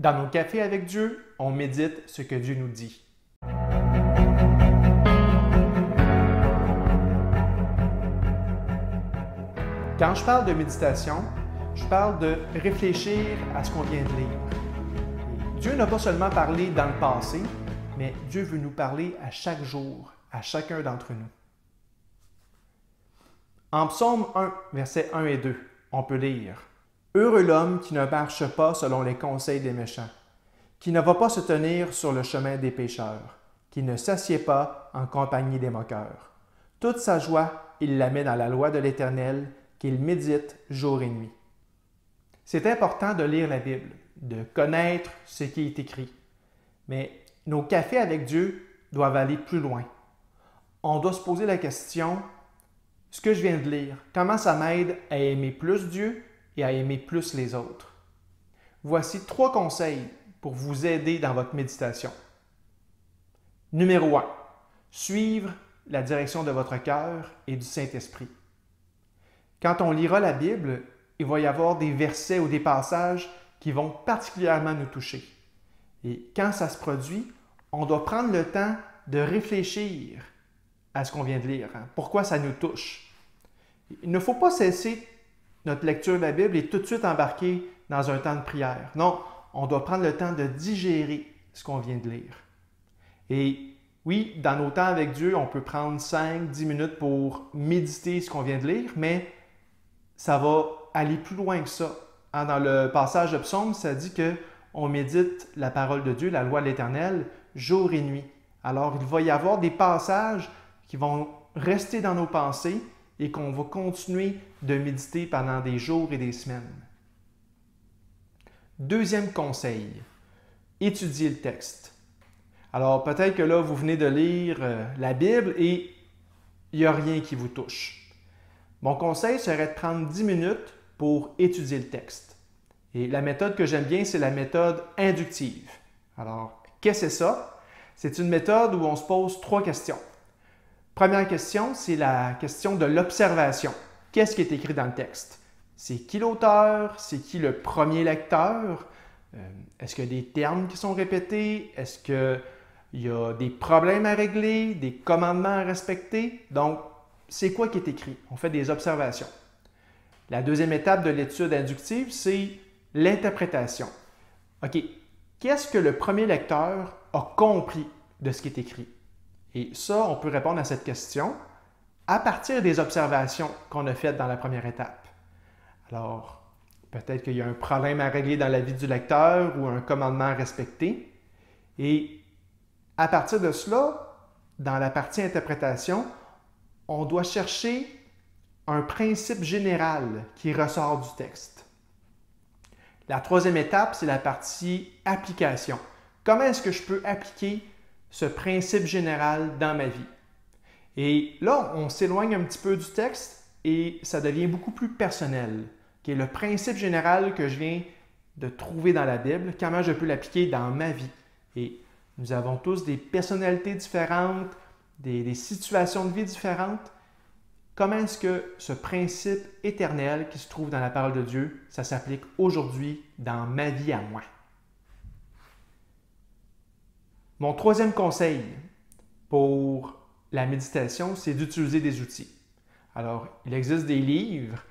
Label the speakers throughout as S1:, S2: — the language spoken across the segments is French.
S1: Dans nos cafés avec Dieu, on médite ce que Dieu nous dit. Quand je parle de méditation, je parle de réfléchir à ce qu'on vient de lire. Dieu n'a pas seulement parlé dans le passé, mais Dieu veut nous parler à chaque jour, à chacun d'entre nous. En Psaume 1, versets 1 et 2, on peut lire « Heureux l'homme qui ne marche pas selon les conseils des méchants, qui ne va pas se tenir sur le chemin des pécheurs, qui ne s'assied pas en compagnie des moqueurs. Toute sa joie, il la met dans la loi de l'Éternel, qu'il médite jour et nuit. » C'est important de lire la Bible, de connaître ce qui est écrit. Mais nos cafés avec Dieu doivent aller plus loin. On doit se poser la question, ce que je viens de lire, comment ça m'aide à aimer plus Dieu et à aimer plus les autres? Voici 3 conseils pour vous aider dans votre méditation. Numéro 1. Suivre la direction de votre cœur et du Saint-Esprit. Quand on lira la Bible, il va y avoir des versets ou des passages qui vont particulièrement nous toucher. Et quand ça se produit, on doit prendre le temps de réfléchir à ce qu'on vient de lire. Pourquoi ça nous touche? Il ne faut pas cesser notre lecture de la Bible et tout de suite embarquer dans un temps de prière. Non, on doit prendre le temps de digérer ce qu'on vient de lire. Et oui, dans nos temps avec Dieu, on peut prendre 5-10 minutes pour méditer ce qu'on vient de lire, mais ça va aller plus loin que ça. Dans le passage de Psaume, ça dit qu'on médite la parole de Dieu, la loi de l'Éternel, jour et nuit. Alors, il va y avoir des passages qui vont rester dans nos pensées et qu'on va continuer de méditer pendant des jours et des semaines. Deuxième conseil, étudier le texte. Alors, peut-être que là, vous venez de lire la Bible et il n'y a rien qui vous touche. Mon conseil serait de prendre 10 minutes pour étudier le texte. Et la méthode que j'aime bien, c'est la méthode inductive. Alors, qu'est-ce que c'est ça? C'est une méthode où on se pose 3 questions. Première question, c'est la question de l'observation. Qu'est-ce qui est écrit dans le texte? C'est qui l'auteur? C'est qui le premier lecteur? Est-ce qu'il y a des termes qui sont répétés? Est-ce qu'il y a des problèmes à régler? Des commandements à respecter? Donc, c'est quoi qui est écrit? On fait des observations. La deuxième étape de l'étude inductive, c'est l'interprétation. OK, qu'est-ce que le premier lecteur a compris de ce qui est écrit? Et ça, on peut répondre à cette question à partir des observations qu'on a faites dans la première étape. Alors, peut-être qu'il y a un problème à régler dans la vie du lecteur ou un commandement à respecter. Et à partir de cela, dans la partie interprétation, on doit chercher un principe général qui ressort du texte. La troisième étape, c'est la partie application. Comment est-ce que je peux appliquer ce principe général dans ma vie? Et là, on s'éloigne un petit peu du texte et ça devient beaucoup plus personnel, qui est le principe général que je viens de trouver dans la Bible, comment je peux l'appliquer dans ma vie. Et nous avons tous des personnalités différentes, des situations de vie différentes. Comment est-ce que ce principe éternel qui se trouve dans la parole de Dieu, ça s'applique aujourd'hui dans ma vie à moi? Mon troisième conseil pour la méditation, c'est d'utiliser des outils. Alors, il existe des livres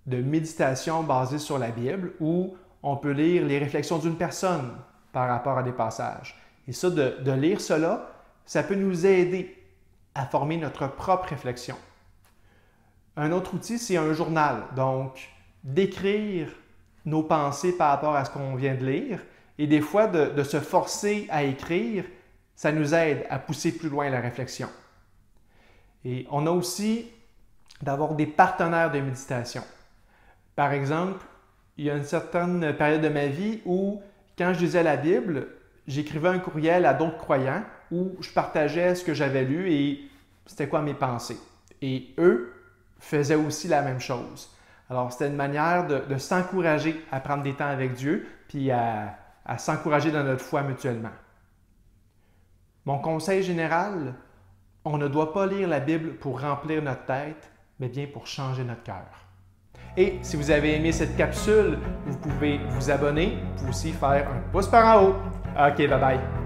S1: de méditation basés sur la Bible où on peut lire les réflexions d'une personne par rapport à des passages. Et ça, de lire cela, ça peut nous aider à former notre propre réflexion. Un autre outil, c'est un journal. Donc, d'écrire nos pensées par rapport à ce qu'on vient de lire. Et des fois, de se forcer à écrire, ça nous aide à pousser plus loin la réflexion. Et on a aussi d'avoir des partenaires de méditation. Par exemple, il y a une certaine période de ma vie où, quand je lisais la Bible, j'écrivais un courriel à d'autres croyants où je partageais ce que j'avais lu et c'était quoi mes pensées. Et eux faisaient aussi la même chose. Alors, c'était une manière de s'encourager à prendre des temps avec Dieu puis à s'encourager dans notre foi mutuellement. Mon conseil général, on ne doit pas lire la Bible pour remplir notre tête, mais bien pour changer notre cœur. Et si vous avez aimé cette capsule, vous pouvez vous abonner, vous pouvez aussi faire un pouce par en haut. OK, bye bye.